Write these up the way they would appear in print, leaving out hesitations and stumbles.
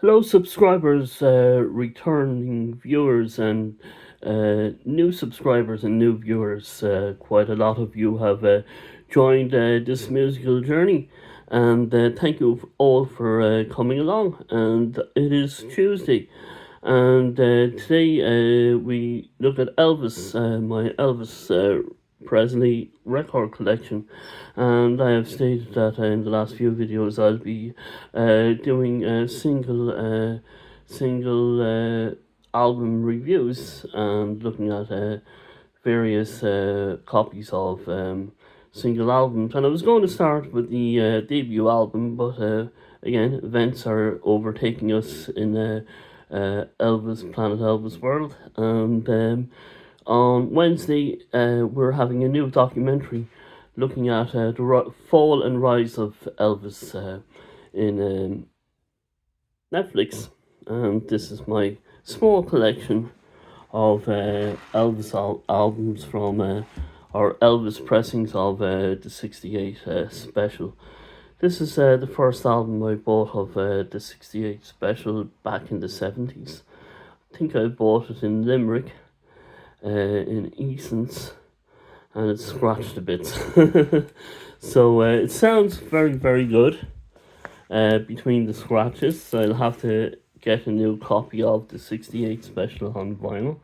Hello, subscribers, returning viewers, and new subscribers and new viewers. Quite a lot of you have joined this musical journey, and thank you all for coming along. And it is Tuesday, and today we look at Elvis, my Elvis Presley record collection, and I have stated that in the last few videos I'll be doing single album reviews and looking at various copies of single albums. And I was going to start with the debut album, but again, events are overtaking us in Elvis, Planet Elvis world, and on Wednesday, we're having a new documentary looking at the fall and rise of Elvis in Netflix. And this is my small collection of Elvis albums from, or Elvis pressings of the 68 special. This is the first album I bought of the 68 special back in the 70s. I think I bought it in Limerick, in Eason's, and it's scratched a bit. So it sounds very, very good between the scratches. So I'll have to get a new copy of the 68 special on vinyl.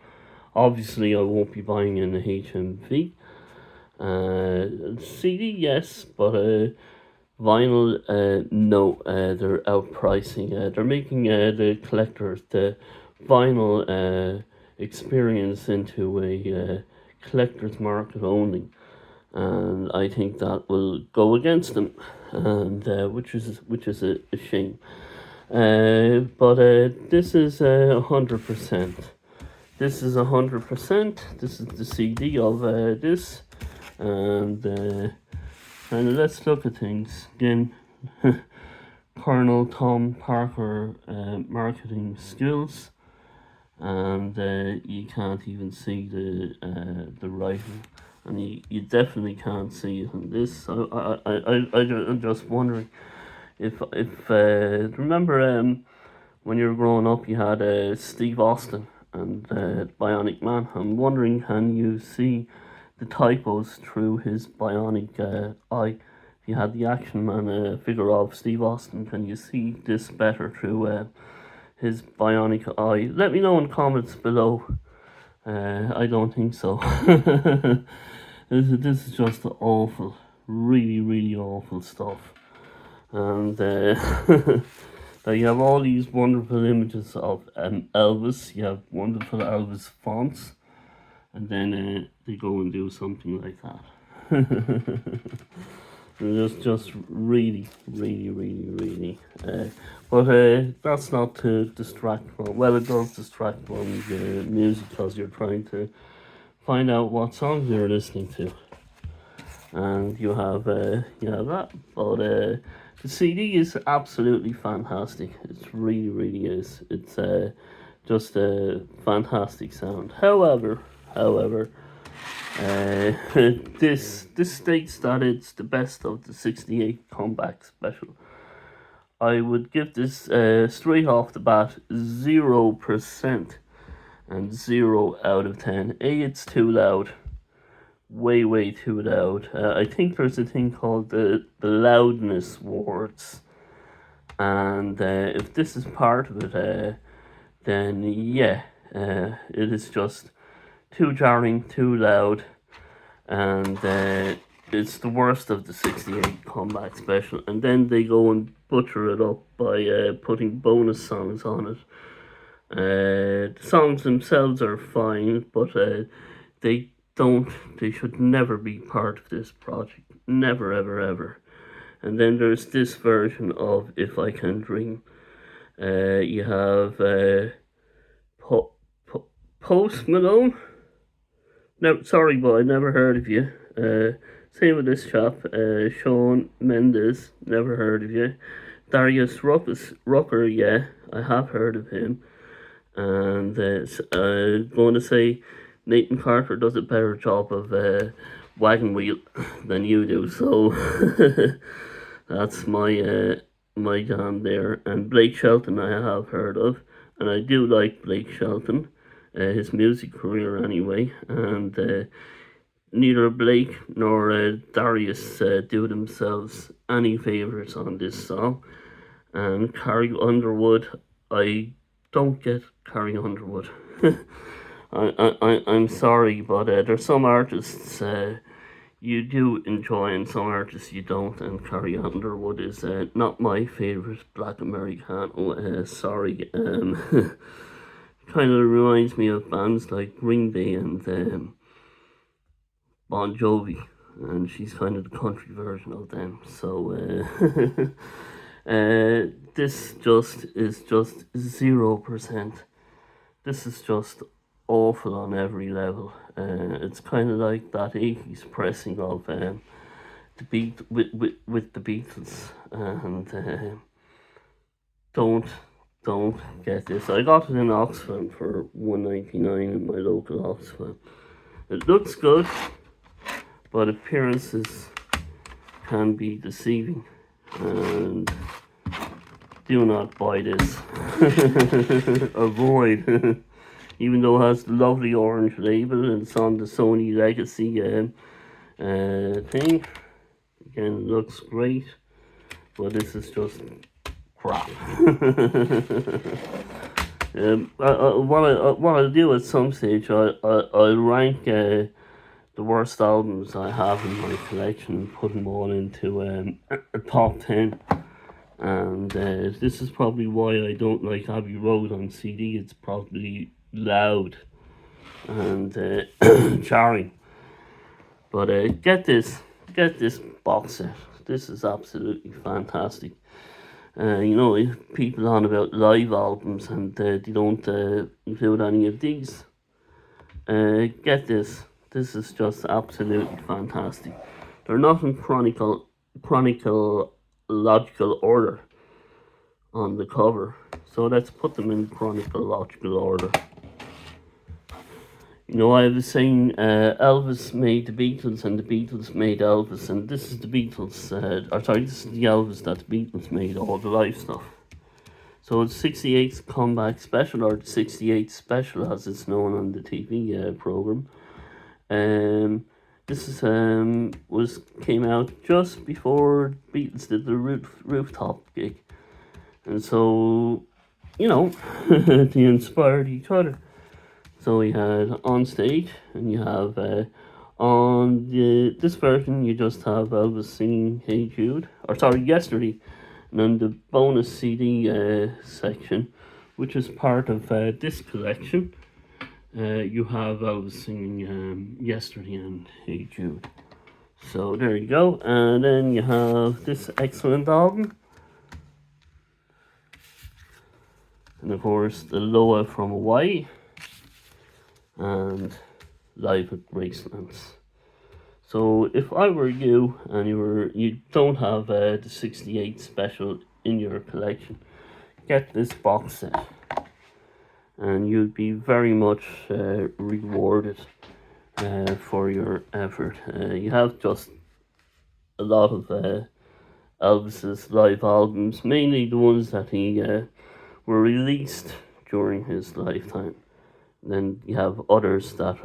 Obviously, I won't be buying in the HMV. CD, yes, but vinyl, no. They're outpricing. They're making the collectors, the vinyl experience into a collector's market only, and I think that will go against them, and which is a shame. But this is 100%. This is 100%. This is the CD of this, and let's look at things again. Colonel Tom Parker marketing skills, and you can't even see the writing, and you definitely can't see it in this. I'm just wondering if remember when you were growing up you had Steve Austin and Bionic Man. I'm wondering, can you see the typos through his bionic eye? If you had the Action Man figure of Steve Austin, can you see this better through his bionic eye? Let me know in the comments below. I don't think so. This is just awful, really, really awful stuff. And now you have all these wonderful images of Elvis. You have wonderful Elvis fonts, and then they go and do something like that. Just really, really, really, really. But that's not to distract from. Well, it does distract from the music because you're trying to find out what songs you're listening to, and you have that. But the CD is absolutely fantastic. It really, really is. It's just a fantastic sound. However. This states that it's the best of the 68 comeback special. I would give this straight off the bat 0% and 0 out of 10. It's too loud. Way too loud. I think there's a thing called the loudness wards. And if this is part of it, then yeah, it is just too jarring, too loud, and it's the worst of the 68 comeback special. And then they go and butcher it up by putting bonus songs on it. The songs themselves are fine, but they should never be part of this project. Never, ever, ever. And then there's this version of If I Can Dream. You have Post Malone. No, sorry, boy, never heard of you. Same with this chap, Shawn Mendes, never heard of you. Darius Rucker, yeah, I have heard of him. And going to say Nathan Carter does a better job of Wagon Wheel than you do, so that's my my jam there. And Blake Shelton I have heard of, and I do like Blake Shelton, his music career anyway. And neither Blake nor Darius do themselves any favours on this song. And Carrie Underwood, I don't get Carrie Underwood. I'm sorry, but there's some artists you do enjoy and some artists you don't, and Carrie Underwood is not my favourite black Americano. Sorry. Kind of reminds me of bands like Green Day and Bon Jovi, and she's kind of the country version of them. So this is just 0%. This is just awful on every level. It's kind of like that 80s pressing of the beat with the Beatles, and don't get this. I got it in Oxfam for $1.99 in my local Oxfam. It looks good, but appearances can be deceiving, and do not buy this. Avoid. Even though it has the lovely orange label and it's on the Sony Legacy thing. Again, it looks great, but this is just crap. What I'll do at some stage, I'll rank the worst albums I have in my collection and put them all into a top 10. And this is probably why I don't like Abbey Road on CD. It's probably loud and jarring. But get this box set. This is absolutely fantastic. People on about live albums and they don't include any of these. Get this. This is just absolutely fantastic. They're not in chronological order on the cover, so let's put them in chronological order. I was saying Elvis made the Beatles and the Beatles made Elvis, and this is the Beatles, this is the Elvis that the Beatles made, all the live stuff. So it's 68's comeback special, or the 68 special as it's known on the TV program. This is came out just before Beatles did the rooftop gig, and so they inspired each other. So we had on stage, and you have on this version you just have Elvis singing "Hey Jude," Yesterday, and then the bonus CD section, which is part of this collection. You have Elvis singing Yesterday and Hey Jude. So there you go. And then you have this excellent album. And of course the Loa from Hawaii. And Live at Graceland's. So if I were you and you don't have the 68 special in your collection, get this box set. And you'll be very much rewarded for your effort. You have just a lot of Elvis's live albums, mainly the ones that he were released during his lifetime. Then you have others that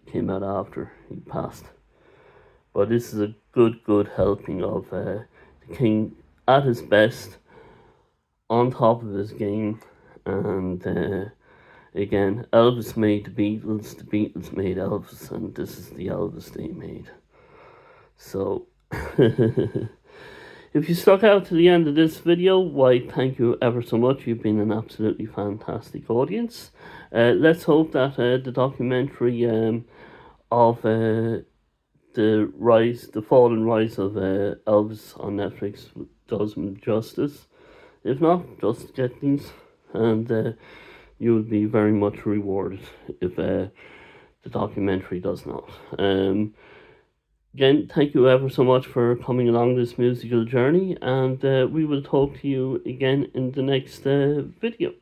came out after he passed. But this is a good helping of the King at his best, on top of his game, and again, Elvis made the Beatles made Elvis, and this is the Elvis they made. So, if you stuck out to the end of this video, why, thank you ever so much. You've been an absolutely fantastic audience. Let's hope that the documentary of the fall and rise of Elvis on Netflix does him justice. If not, just get these, and you will be very much rewarded if the documentary does not. Again, thank you ever so much for coming along this musical journey, and we will talk to you again in the next video.